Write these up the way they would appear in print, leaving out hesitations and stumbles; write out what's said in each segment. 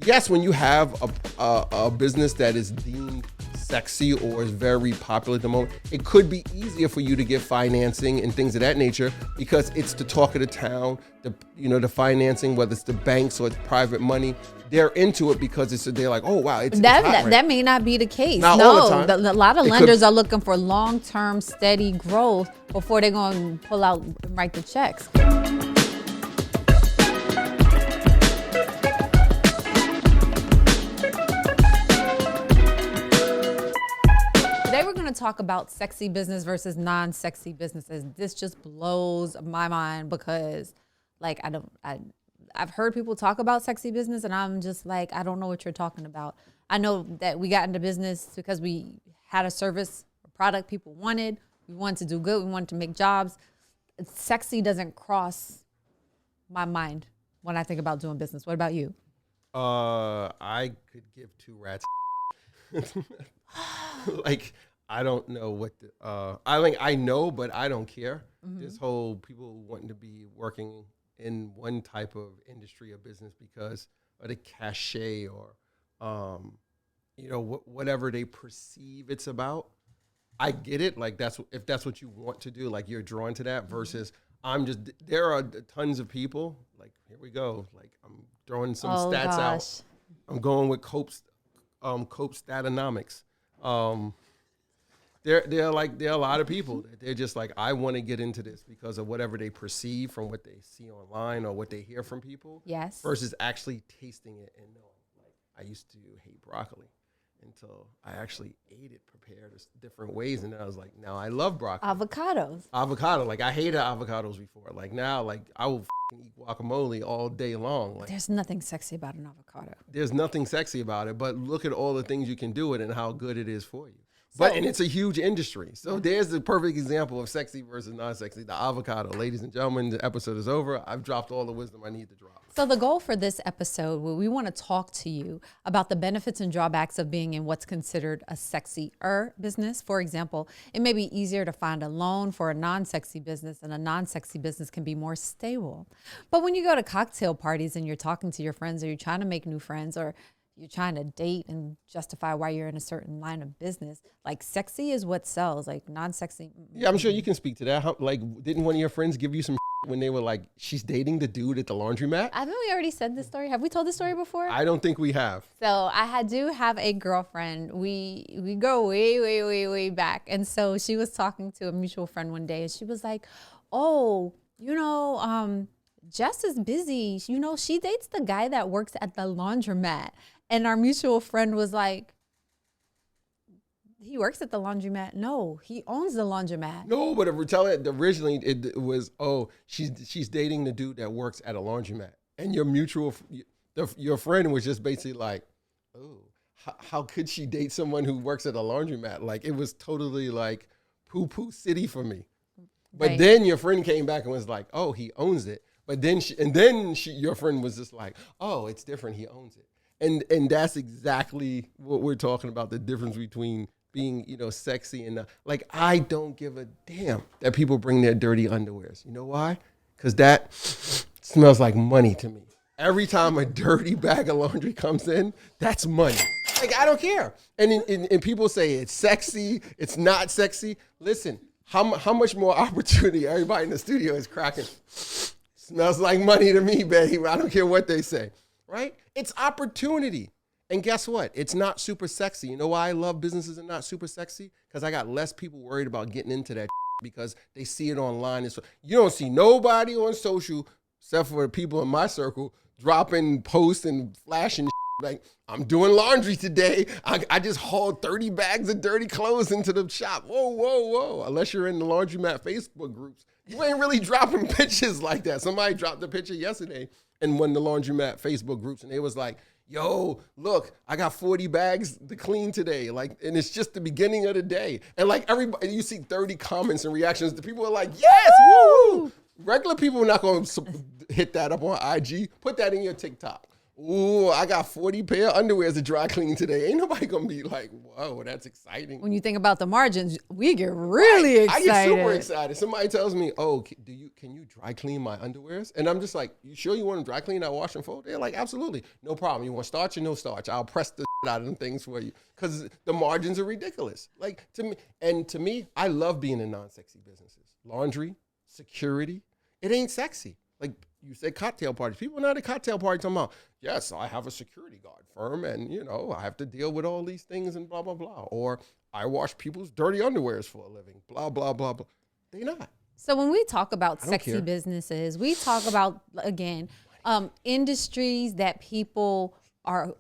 guess when you have a business that is deemed sexy or is very popular at the moment, it could be easier for you to get financing and things of that nature because it's the talk of the town. The financing, whether it's the banks or it's private money, they're into it because they're like, oh wow, it's hot right. That may not be the case. Not all the time. A lot of lenders are looking for long-term, steady growth before they're going to pull out and write the checks. Today we're going to talk about sexy business versus non-sexy businesses. This just blows my mind because, like, I've heard people talk about sexy business, and I'm just like, I don't know what you're talking about. I know that we got into business because we had a service, a product people wanted. We wanted to do good. We wanted to make jobs. Sexy doesn't cross my mind when I think about doing business. What about you? I could give two rats. Like, I don't know what I know, but I don't care. Mm-hmm. This whole people wanting to be working in one type of industry or business because of the cachet or, whatever they perceive it's about. I get it. Like if that's what you want to do, like you're drawn to that versus there are tons of people like, here we go. Like I'm throwing some stats out. I'm going with Cope Statonomics. There are a lot of people that they're just like, I want to get into this because of whatever they perceive from what they see online or what they hear from people. Yes. Versus actually tasting it and knowing. Like I used to hate broccoli until I actually ate it prepared different ways, and then I was like, now I love broccoli. Avocado. Like I hated avocados before. Like now, like I will eat guacamole all day long. Like there's nothing sexy about an avocado. There's nothing sexy about it, but look at all the things you can do with it and how good it is for you. And it's a huge industry. So there's the perfect example of sexy versus non-sexy, the avocado. Ladies and gentlemen, the episode is over. I've dropped all the wisdom I need to drop. So the goal for this episode, we want to talk to you about the benefits and drawbacks of being in what's considered a sexier business. For example, it may be easier to find a loan for a non-sexy business, and a non-sexy business can be more stable. But when you go to cocktail parties and you're talking to your friends, or you're trying to make new friends, or you're trying to date and justify why you're in a certain line of business, like sexy is what sells, like non-sexy. Yeah, I'm sure you can speak to that. Didn't one of your friends give you some when they were like, she's dating the dude at the laundromat? I think we already said this story. Have we told this story before? I don't think we have. So I do have a girlfriend. We go way, way, way, way back. And so she was talking to a mutual friend one day, and she was like, oh, Jess is busy. She dates the guy that works at the laundromat. And our mutual friend was like, he works at the laundromat. No, he owns the laundromat. No, but originally it was, she's dating the dude that works at a laundromat. And your friend was just basically like, oh, how could she date someone who works at a laundromat? Like it was totally like poo-poo city for me. But then your friend came back and was like, oh, he owns it. But then your friend was just like, oh, it's different. He owns it. And that's exactly what we're talking about, the difference between being, sexy and like, I don't give a damn that people bring their dirty underwears. You know why? Because that smells like money to me. Every time a dirty bag of laundry comes in, that's money. Like, I don't care. And people say it's sexy, it's not sexy. Listen, how much more opportunity everybody in the studio is cracking? Smells like money to me, babe. I don't care what they say. Right? It's opportunity. And guess what? It's not super sexy. You know why I love businesses that are not super sexy? Because I got less people worried about getting into that because they see it online. And so you don't see nobody on social, except for the people in my circle, dropping posts and flashing like, I'm doing laundry today. I just hauled 30 bags of dirty clothes into the shop. Whoa. Unless you're in the laundromat Facebook groups, you ain't really dropping pictures like that. Somebody dropped a picture yesterday in one of the laundromat Facebook groups, and they was like, yo, look, I got 40 bags to clean today. Like, and it's just the beginning of the day. And like everybody, you see 30 comments and reactions. The people are like, yes, woo! Regular people are not going to hit that up on IG. Put that in your TikTok. ooh, I got 40 pair of underwears to dry clean today. Ain't nobody gonna be like, whoa, that's exciting. When you think about the margins, we get really excited. I get super excited. Somebody tells me, oh, can you dry clean my underwears? And I'm just like, you sure you want to dry clean that wash and fold? They're like, absolutely, no problem. You want starch or no starch? I'll press the out of them things for you, because the margins are ridiculous. Like, to me, I love being in non-sexy businesses. Laundry, security, it ain't sexy. Like you said, cocktail parties. People now at cocktail parties talking about, yes, I have a security guard firm, and I have to deal with all these things and blah blah blah. Or I wash people's dirty underwears for a living. Blah blah blah blah. They not. So when we talk about sexy care. businesses, we talk about again industries that people are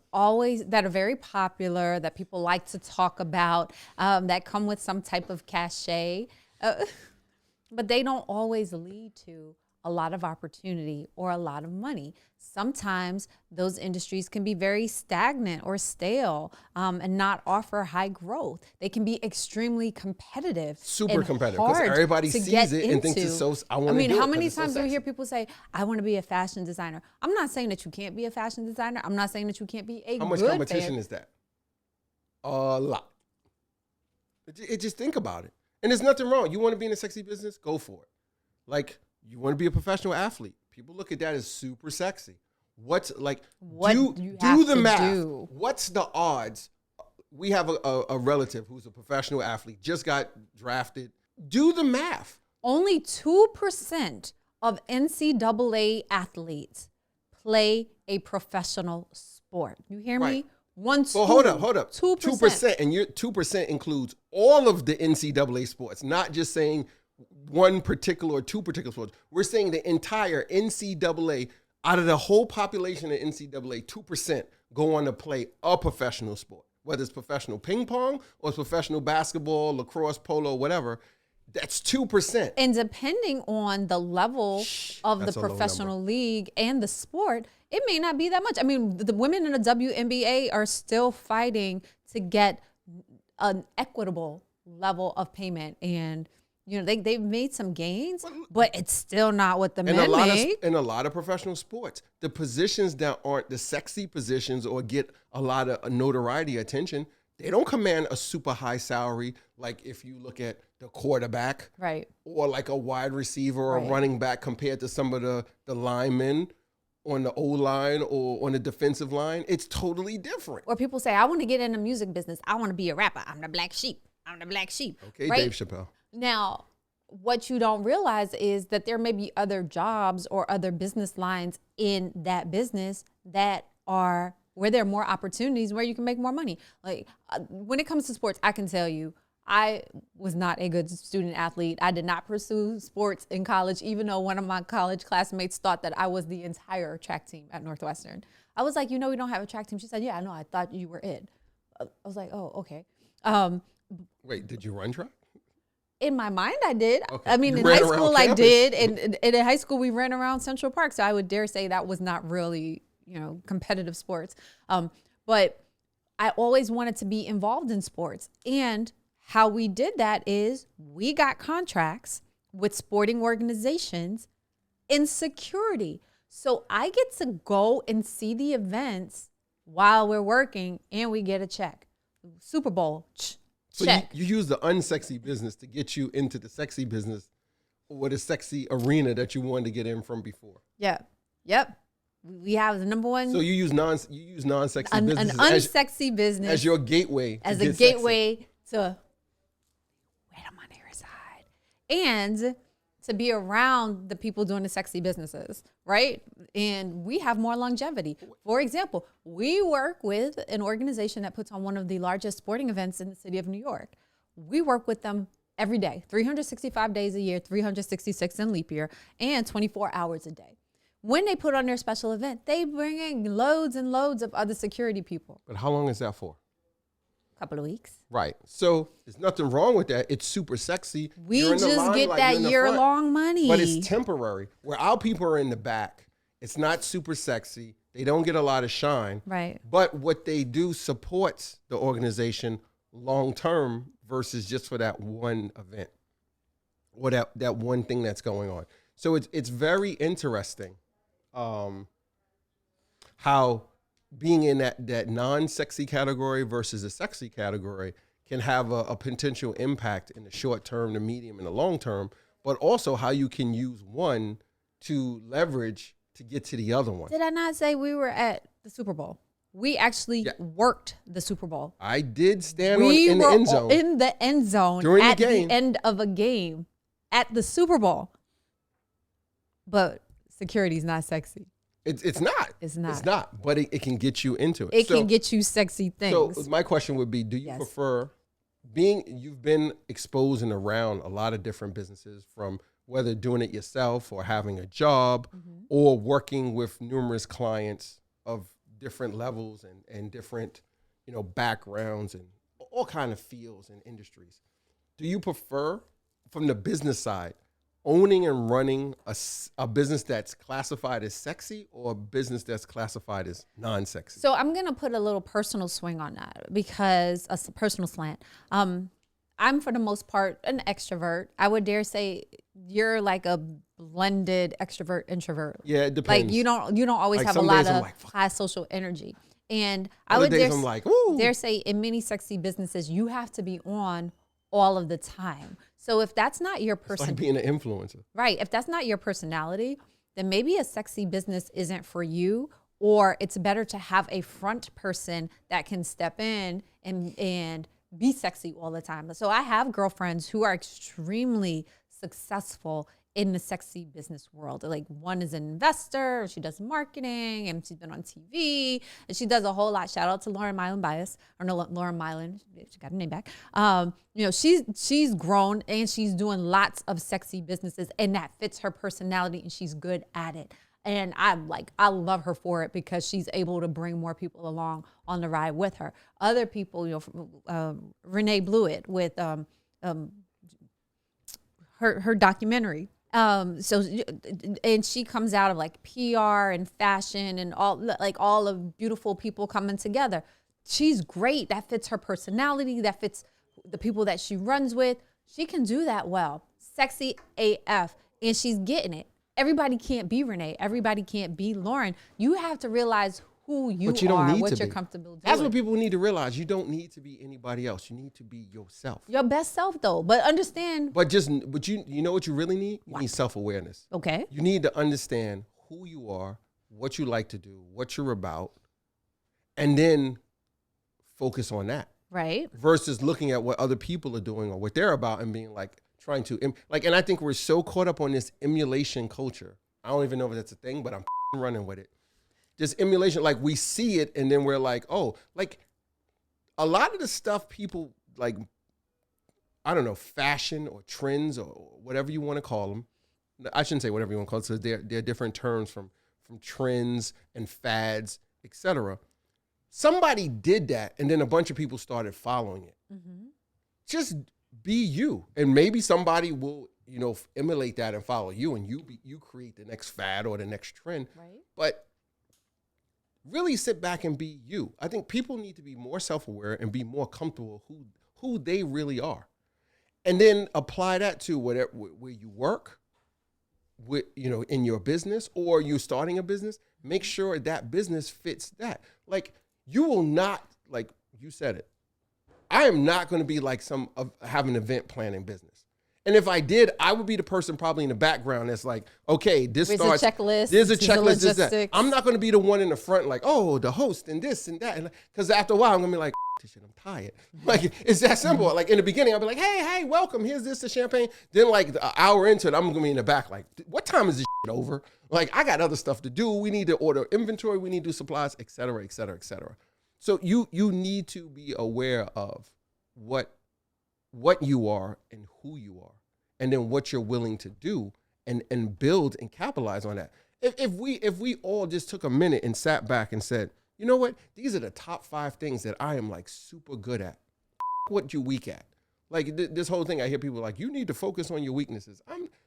very popular, that people like to talk about, that come with some type of cachet, but they don't always lead to a lot of opportunity or a lot of money. Sometimes those industries can be very stagnant or stale, and not offer high growth. They can be extremely competitive. Super competitive, because everybody sees it and thinks it's so, how many times do we hear people say, I want to be a fashion designer? I'm not saying that you can't be a fashion designer. I'm not saying that you can't be a good How much competition is that? A lot. Just think about it. And there's nothing wrong. You want to be in a sexy business? Go for it. Like, you want to be a professional athlete. People look at that as super sexy. Do the math. What's the odds? We have a relative who's a professional athlete, just got drafted. Do the math. Only 2% of NCAA athletes play a professional sport. You hear me? Well, hold up. 2%. And your 2% includes all of the NCAA sports, not just saying one particular or two particular sports. We're saying the entire NCAA, out of the whole population of NCAA, 2% go on to play a professional sport, whether it's professional ping pong or it's professional basketball, lacrosse, polo, whatever. That's 2%. And depending on the level of the professional league and the sport, it may not be that much. I mean, the women in the WNBA are still fighting to get an equitable level of payment, and they've made some gains, but it's still not what the men make. In a lot of professional sports, the positions that aren't the sexy positions or get a lot of notoriety, attention, they don't command a super high salary. Like if you look at the quarterback, right, or like a wide receiver or a running back compared to some of the linemen on the O-line or on the defensive line, it's totally different. Or people say, I want to get in the music business. I want to be a rapper. I'm the black sheep. Okay, right? Dave Chappelle. Now, what you don't realize is that there may be other jobs or other business lines in that business that are where there are more opportunities, where you can make more money. Like when it comes to sports, I can tell you, I was not a good student athlete. I did not pursue sports in college, even though one of my college classmates thought that I was the entire track team at Northwestern. I was like, we don't have a track team. She said, yeah, I know. I thought you were it. I was like, oh, okay. Wait, did you run track? In my mind, I did. Okay. I mean, in high school, I did. And in high school, we ran around Central Park. So I would dare say that was not really, competitive sports. But I always wanted to be involved in sports. And how we did that is we got contracts with sporting organizations in security. So I get to go and see the events while we're working, and we get a check. Super Bowl, so you use the unsexy business to get you into the sexy business or the sexy arena that you wanted to get in from before. Yeah. Yep. We have the number one. So you use non-sexy business, an unsexy business as your gateway, as a gateway to where the money reside, and to be around the people doing the sexy businesses, right? And we have more longevity. For example, we work with an organization that puts on one of the largest sporting events in the city of New York. We work with them every day, 365 days a year, 366 in leap year, and 24 hours a day. When they put on their special event, they bring in loads and loads of other security people. But how long is that for? A couple of weeks. Right. So there's nothing wrong with that. It's super sexy. We just get that year-long money. But it's temporary. Where our people are in the back, it's not super sexy. They don't get a lot of shine. Right. But what they do supports the organization long-term versus just for that one event or that one thing that's going on. So it's very interesting how being in that non-sexy category versus a sexy category can have a potential impact in the short term, the medium, and the long term, but also how you can use one to leverage to get to the other one. Did I not say we were at the Super Bowl? We actually worked the Super Bowl. I did stand in the end zone. In the end zone during at the game. The end of a game at the Super Bowl. But security's not sexy. It's not. It's not. It's not. But it can get you into it. It can get you sexy things. So my question would be, do you prefer you've been exposed and around a lot of different businesses, from whether doing it yourself or having a job or working with numerous clients of different levels and different, backgrounds and all kind of fields and industries. Do you prefer, from the business side, owning and running a business that's classified as sexy or a business that's classified as non-sexy? So I'm going to put a little personal swing on that, because a personal slant. I'm, for the most part, an extrovert. I would dare say you're like a blended extrovert introvert. Yeah, it depends. Like you don't always have a lot of high social energy. And I would dare say in many sexy businesses, you have to be on all of the time. So if that's not your personality, it's like being an influencer. Right. If that's not your personality, then maybe a sexy business isn't for you, or it's better to have a front person that can step in and be sexy all the time. So I have girlfriends who are extremely successful in the sexy business world. Like, one is an investor, she does marketing, and she's been on TV, and she does a whole lot. Shout out to Lauren Mylan, she got her name back. She's grown and she's doing lots of sexy businesses, and that fits her personality, and she's good at it. And I love her for it, because she's able to bring more people along on the ride with her. Other people, Renee Blewett with her documentary. And she comes out of like PR and fashion and all of beautiful people coming together. She's great. That fits her personality. That fits the people that she runs with. She can do that well. Sexy AF. And she's getting it. Everybody can't be Renee. Everybody can't be Lauren. You have to realize who you are, what you're comfortable doing. That's what people need to realize. You don't need to be anybody else. You need to be yourself. Your best self, though. But understand. But you know what you really need? You need self-awareness. Okay. You need to understand who you are, what you like to do, what you're about, and then focus on that. Right. Versus looking at what other people are doing or what they're about and being like, trying to, and I think we're so caught up on this emulation culture. I don't even know if that's a thing, but I'm running with it. This emulation, like we see it and then we're like, oh, like a lot of the stuff people like, I don't know, fashion or trends or whatever you want to call them. I shouldn't say whatever you want to call it, because they're different terms from trends and fads, etc. Somebody did that, and then a bunch of people started following it. Mm-hmm. Just be you, and maybe somebody will, emulate that and follow you, and you create the next fad or the next trend. Right. But really sit back and be you. I think people need to be more self-aware and be more comfortable who they really are, and then apply that to where you work, in your business, or you're starting a business. Make sure that business fits that. Like, you will not, like you said it, I am not going to be like have an event planning business. And if I did, I would be the person probably in the background that's like, okay, there's a checklist. There's a checklist. There's that. I'm not going to be the one in the front like, oh, the host and this and that. Because after a while, I'm going to be like, this shit, I'm tired. Like, it's that simple. Like, in the beginning, I'll be like, hey, welcome. Here's this, the champagne. Then like an hour into it, I'm going to be in the back like, what time is this shit over? Like, I got other stuff to do. We need to order inventory. We need to do supplies, et cetera, et cetera, et cetera. So you need to be aware of what you are and who you are, and then what you're willing to do and build and capitalize on that. If we all just took a minute and sat back and said, you know what, these are the top 5 things that I am like super good at. What you weak at. Like this whole thing, I hear people like, you need to focus on your weaknesses.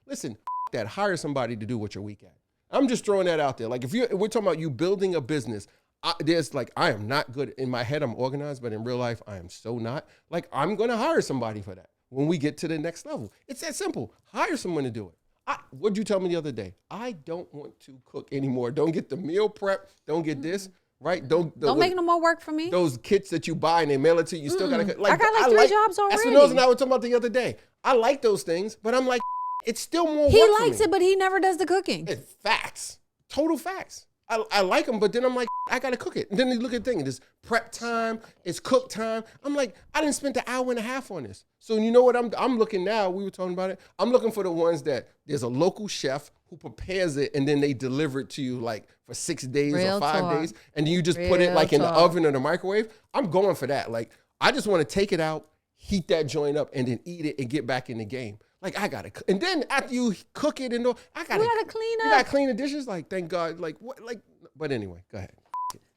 Listen, that, hire somebody to do what you're weak at. I'm just throwing that out there. Like if we're talking about you building a business, I am not good. In my head, I'm organized, but in real life, I am so not. Like, I'm going to hire somebody for that when we get to the next level. It's that simple. Hire someone to do it. What'd you tell me the other day? I don't want to cook anymore. Don't get the meal prep. Don't get this. right? Don't make no more work for me. Those kits that you buy and they mail it to you, you still got to, like, I got like 3 jobs already. Espinosa and I were talking about the other day. I like those things, but I'm like, it's still more work He for likes me. it, but he never does the cooking. It's facts. Total facts. I like them, but then I'm like, I got to cook it. And then you look at the thing, it's prep time, it's cook time. I'm like, I didn't spend an hour and a half on this. So you know what I'm looking now, we were talking about it. I'm looking for the ones that there's a local chef who prepares it and then they deliver it to you like for 6 days or 5 days. And then you just put it like in the oven or the microwave. I'm going for that. Like, I just want to take it out, heat that joint up, and then eat it and get back in the game. Like, I gotta, and then after you cook it and all, we gotta clean up. You gotta clean the dishes. Like, thank God. Like, what? Like, but anyway, go ahead.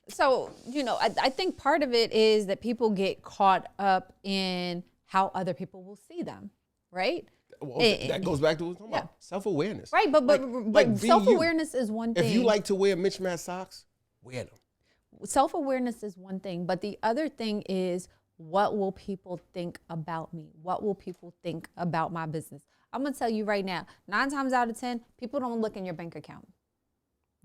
So, I think part of it is that people get caught up in how other people will see them, right? Well, that goes back to what we're talking about. Self-awareness. Right, but self-awareness is one thing. If you like to wear mismatched socks, wear them. Self-awareness is one thing, but the other thing is, what will people think about me? What will people think about my business? I'm going to tell you right now, 9 times out of 10, people don't look in your bank account.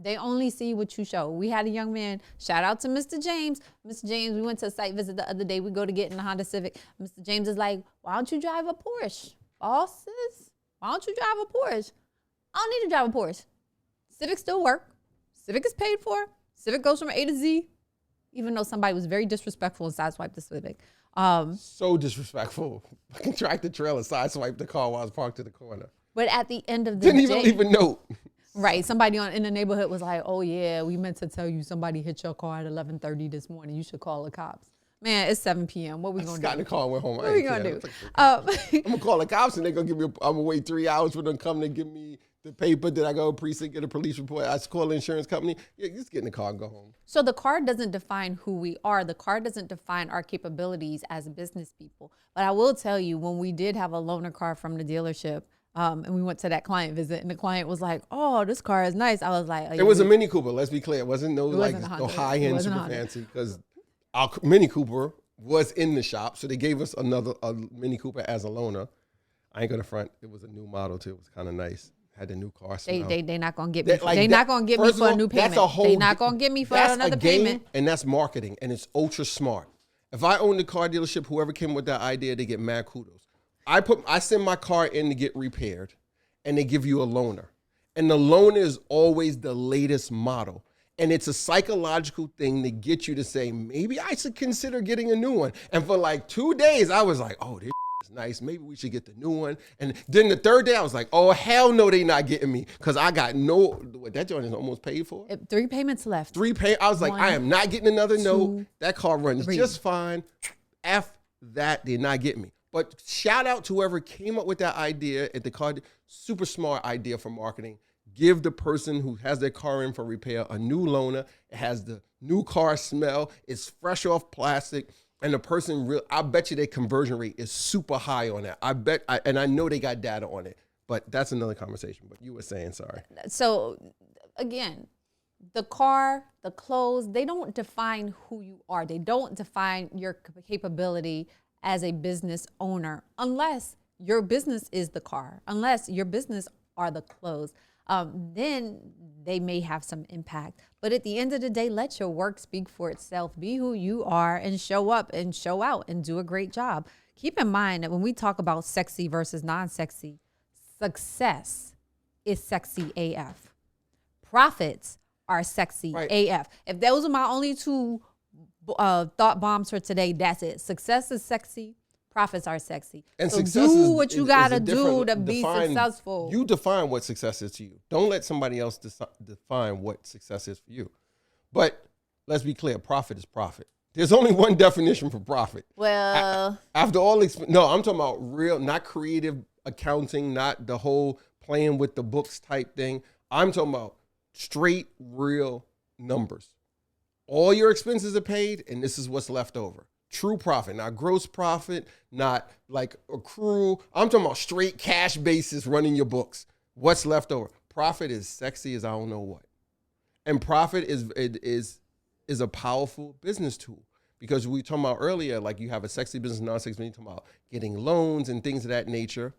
They only see what you show. We had a young man, shout out to Mr. James. Mr. James, we went to a site visit the other day. We go to get in a Honda Civic. Mr. James is like, why don't you drive a Porsche? Bosses, why don't you drive a Porsche? I don't need to drive a Porsche. Civic still work. Civic is paid for. Civic goes from A to Z. Even though somebody was very disrespectful and sideswiped the Civic. So disrespectful. Fucking tractor trailer sideswiped the car while I was parked in the corner. But at the end of the day. Didn't even leave a note. Right. Somebody in the neighborhood was like, oh, yeah, we meant to tell you somebody hit your car at 11:30 this morning. You should call the cops. Man, it's 7 p.m. What we going to do? Got in the car and went home. What are we going to do? I'm going to call the cops and they're going to give me, I'm going to wait 3 hours for them to come and give me the paper. Then I go to precinct, get a police report. I call the insurance company. Yeah, just get in the car and go home. So the car doesn't define who we are. The car doesn't define our capabilities as business people. But I will tell you, when we did have a loaner car from the dealership, and we went to that client visit, and the client was like, "Oh, this car is nice." I was like, oh, "It was a Mini Cooper." Let's be clear, it wasn't no high end, super fancy. Because our Mini Cooper was in the shop, so they gave us a Mini Cooper as a loaner. I ain't gonna front; it was a new model too. It was kind of nice. Had a new car smell. They not gonna get me. They not gonna get me for a new payment. They not gonna get me for another payment. And that's marketing, and it's ultra smart. If I owned a car dealership, whoever came with that idea, they get mad kudos. I send my car in to get repaired, and they give you a loaner. And the loaner is always the latest model. And it's a psychological thing to get you to say, maybe I should consider getting a new one. And for like 2 days, I was like, oh, this is nice. Maybe we should get the new one. And then the third day, I was like, oh, hell no, they not getting me. Because I got that joint is almost paid for. 3 payments left. I was like, I am not getting another note. That car runs just fine. F that, did not get me. But shout out to whoever came up with that idea at the car. Super smart idea for marketing. Give the person who has their car in for repair a new loaner. It has the new car smell. It's fresh off plastic. And the person, I bet you their conversion rate is super high on that. And I know they got data on it. But that's another conversation. But you were saying, sorry. So, again, the car, the clothes, they don't define who you are. They don't define your capability as a business owner, unless your business is the car, unless your business are the clothes, then they may have some impact. But at the end of the day, let your work speak for itself. Be who you are and show up and show out and do a great job. Keep in mind that when we talk about sexy versus non-sexy, success is sexy AF. Profits are sexy AF. If those are my only two thought bombs for today, that's it. Success is sexy, profits are sexy. And so do what you gotta do to be successful. You define what success is to you. Don't let somebody else define what success is for you. But let's be clear, profit is profit. There's only one definition for profit. Well, after all, no, I'm talking about real, not creative accounting, not the whole playing with the books type thing. I'm talking about straight, real numbers. All your expenses are paid, and this is what's left over. True profit, not gross profit, not like accrual. I'm talking about straight cash basis running your books. What's left over? Profit is sexy as I don't know what. And profit is a powerful business tool, because we were talking about earlier, like you have a sexy business, non-sexy business, you're talking about getting loans and things of that nature.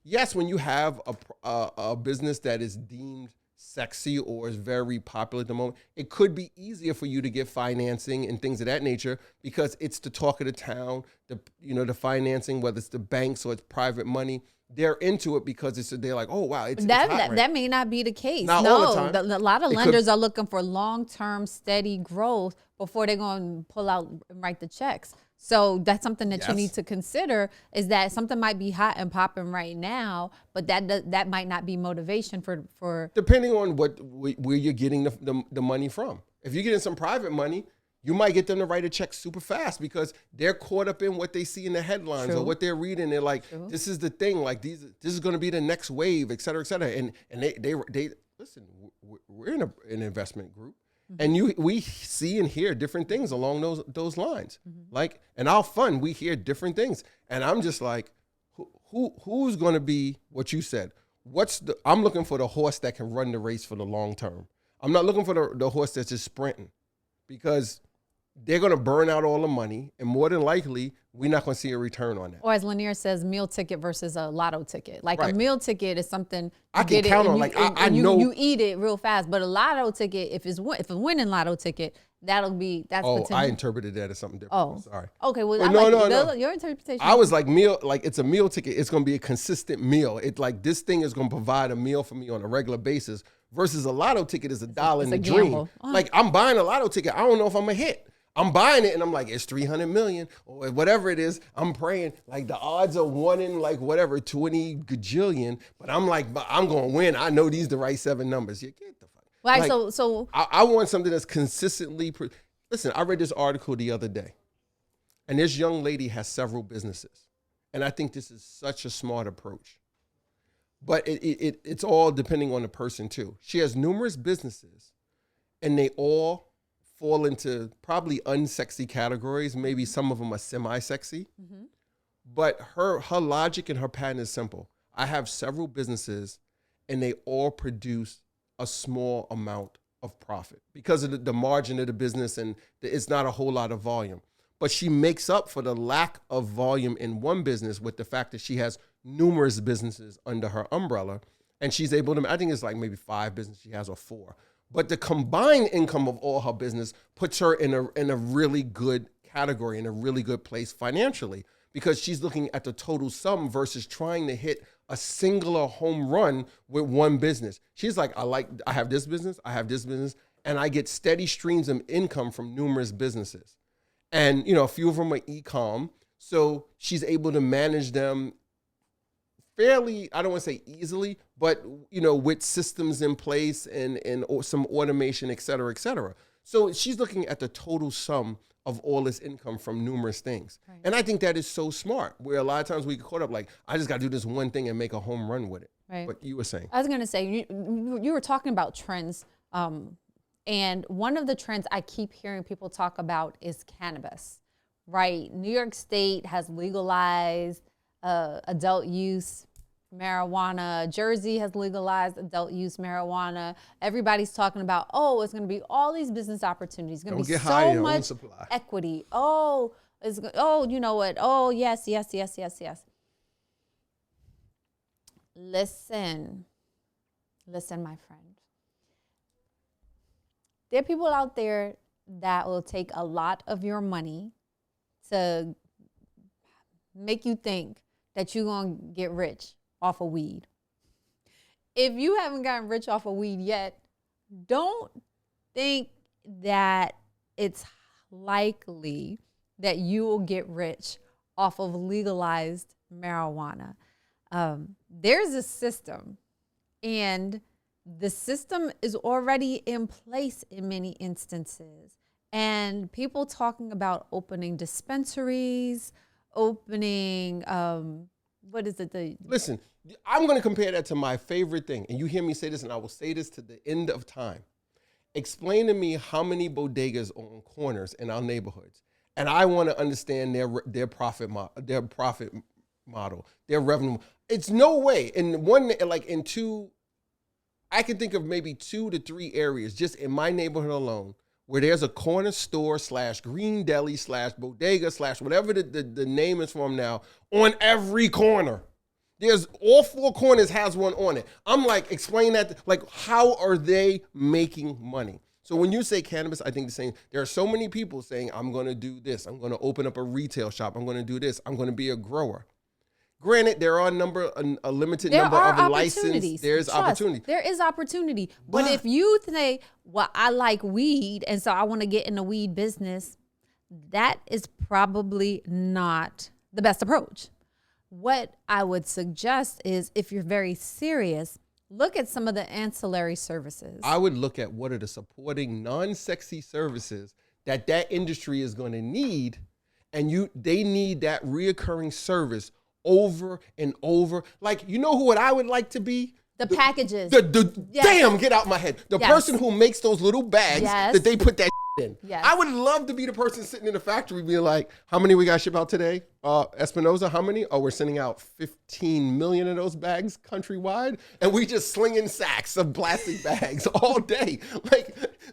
Yes, when you have a business that is deemed sexy or is very popular at the moment, it could be easier for you to get financing and things of that nature because it's the talk of the town, the financing, whether it's the banks or it's private money. They're into it because they're like, oh, wow, it's hot right. That may not be the case. Not all the time. A lot of lenders are looking for long-term steady growth before they're going to pull out and write the checks. So that's something that you need to consider, is that something might be hot and popping right now, but that might not be motivation for depending on where you're getting the money from. If you're getting some private money, you might get them to write a check super fast because they're caught up in what they see in the headlines or what they're reading. They're like, this is the thing, like this is going to be the next wave, et cetera, et cetera. And they listen, we're in an investment group. And we see and hear different things along those lines. Like in our fund, we hear different things. And I'm just like, who's going to be what you said? I'm looking for the horse that can run the race for the long term. I'm not looking for the horse that's just sprinting, because they're going to burn out all the money, and more than likely, we're not going to see a return on that. Or as Lanier says, meal ticket versus a lotto ticket. Like Right. A meal ticket is something I can count on. I know you eat it real fast. But a lotto ticket, if a winning lotto ticket, that's potential. I interpreted that as something different. I'm sorry. Okay, well, no. Your interpretation. I was like it's a meal ticket. It's going to be a consistent meal. It's like this thing is going to provide a meal for me on a regular basis versus a lotto ticket is $1 in the dream. Like I'm buying a lotto ticket. I don't know if I'm a hit. I'm buying it and I'm like, it's 300 million or whatever it is. I'm praying like the odds are 1 in like whatever, 20 gajillion. But I'm like, I'm going to win. I know these the right 7 numbers. Yeah, get the fuck. Right, like, so I want something that's consistently. Listen, I read this article the other day, and this young lady has several businesses. And I think this is such a smart approach. But it's all depending on the person too. She has numerous businesses, and they all fall into probably unsexy categories. Maybe some of them are semi-sexy. But her logic and her pattern is simple. I have several businesses, and they all produce a small amount of profit because of the margin of the business, and it's not a whole lot of volume. But she makes up for the lack of volume in one business with the fact that she has numerous businesses under her umbrella, and she's able to, I think it's like maybe 5 businesses she has or 4. But the combined income of all her business puts her in a really good category, in a really good place financially, because she's looking at the total sum versus trying to hit a singular home run with one business. She's like, I have this business, and I get steady streams of income from numerous businesses. And, a few of them are e-com. So she's able to manage them fairly, I don't want to say easily, but, with systems in place and some automation, et cetera, et cetera. So she's looking at the total sum of all this income from numerous things. Right. And I think that is so smart, where a lot of times we get caught up like, I just got to do this one thing and make a home run with it. Right. What you were saying. I was going to say, you were talking about trends. And one of the trends I keep hearing people talk about is cannabis, right? New York State has legalized adult use marijuana. Jersey has legalized adult use marijuana. Everybody's talking about, it's going to be all these business opportunities. It's going to be so much equity. You know what? Oh, yes. Listen, my friend. There are people out there that will take a lot of your money to make you think that you're going to get rich off of weed. If you haven't gotten rich off of weed yet, don't think that it's likely that you will get rich off of legalized marijuana. There's a system, and the system is already in place in many instances. And people talking about opening dispensaries, opening, Listen, I'm going to compare that to my favorite thing. And you hear me say this, and I will say this to the end of time. Explain to me how many bodegas are on corners in our neighborhoods. And I want to understand their profit model, their revenue. It's no way. I can think of maybe 2 to 3 areas just in my neighborhood alone where there's a corner store / green deli / bodega / whatever the name is for them now on every corner. There's all four corners has one on it. I'm like, explain that. Like, how are they making money? So when you say cannabis, I think the same. There are so many people saying, I'm going to do this. I'm going to open up a retail shop. I'm going to do this. I'm going to be a grower. Granted, there are a limited number of licenses. There's opportunity. There is opportunity. But if you say, well, I like weed, and so I want to get in the weed business, that is probably not the best approach. What I would suggest is, if you're very serious, look at some of the ancillary services. I would look at what are the supporting non-sexy services that industry is going to need, and they need that reoccurring service over and over. Like, you know what I would like to be? The packages. Yes. Damn, get out my head. The person who makes those little bags that they put that in. Yes. I would love to be the person sitting in the factory being like, how many we got ship out today? Espinosa, how many? Oh, we're sending out 15 million of those bags countrywide. And we just slinging sacks of plastic bags all day.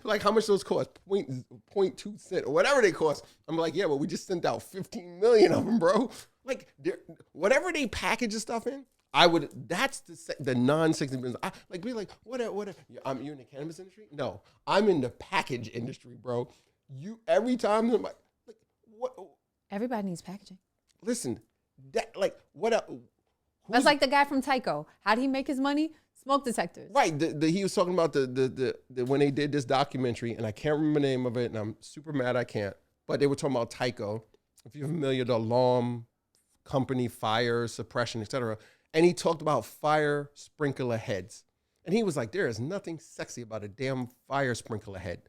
Like how much those cost? 0.2 cents or whatever they cost. I'm like, yeah, but we just sent out 15 million of them, bro. Like, whatever they package the stuff in, that's the non-sexy business. Be like, what? You in the cannabis industry? No, I'm in the package industry, bro. Every time I'm like what? Everybody needs packaging. Listen, That's like the guy from Tyco. How did he make his money? Smoke detectors. Right. He was talking about the when they did this documentary, and I can't remember the name of it, and I'm super mad I can't. But they were talking about Tyco. If you're familiar, the alarm company, fire suppression, etc. And he talked about fire sprinkler heads. And he was like, there is nothing sexy about a damn fire sprinkler head.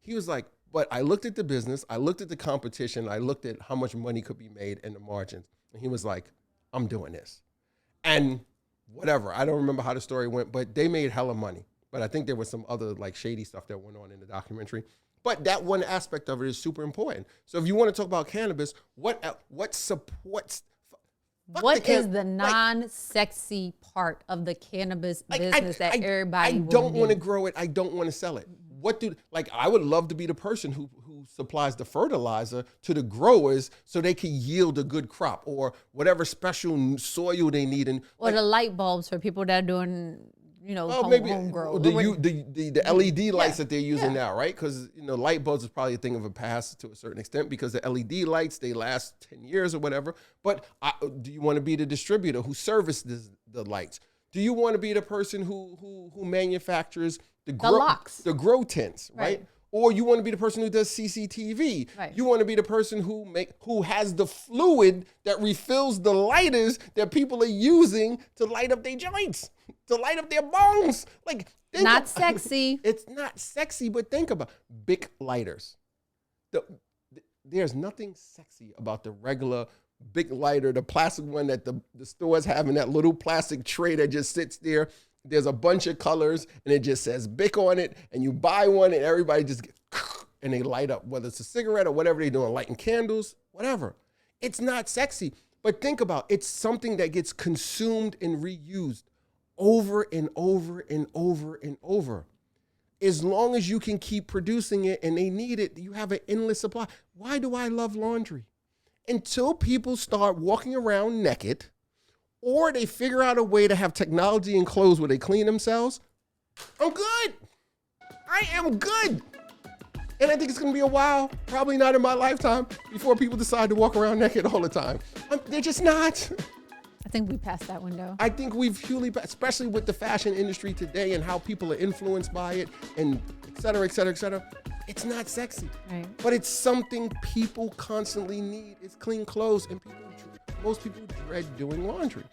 He was like, but I looked at the business, I looked at the competition, I looked at how much money could be made and the margins. And he was like, I'm doing this. And whatever, I don't remember how the story went, but they made hella money. But I think there was some other like shady stuff that went on in the documentary. But that one aspect of it is super important. So if you want to talk about cannabis, what supports... What is the non-sexy part of the cannabis business that everybody I don't want to grow it. I don't want to sell it. I would love to be the person who supplies the fertilizer to the growers so they can yield a good crop or whatever special soil they need. Or the light bulbs for people that are doing, home grow. The LED lights that they're using now, right? Because, light bulbs is probably a thing of a past to a certain extent because the LED lights, they last 10 years or whatever. But do you want to be the distributor who services the lights? Do you want to be the person who manufactures the locks, the grow tents, right? Or you want to be the person who does CCTV. Right. You want to be the person who has the fluid that refills the lighters that people are using to light up their joints, to light up their bongs. Not sexy. It's not sexy, but think about Bic lighters. There's nothing sexy about the regular Bic lighter, the plastic one that the stores have in that little plastic tray that just sits there. There's a bunch of colors and it just says Bic on it, and you buy one and everybody just and they light up, whether it's a cigarette or whatever they're doing, lighting candles, whatever. It's not sexy, but think about it's something that gets consumed and reused over and over and over and over. As long as you can keep producing it and they need it, you have an endless supply. Why do I love laundry? Until people start walking around naked, or they figure out a way to have technology in clothes where they clean themselves, I'm good. I am good. And I think it's going to be a while, probably not in my lifetime, before people decide to walk around naked all the time. They're just not. I think we passed that window. I think we've hugely, especially with the fashion industry today and how people are influenced by it and et cetera, et cetera, et cetera. It's not sexy, right? But it's something people constantly need. It's clean clothes, and most people dread doing laundry.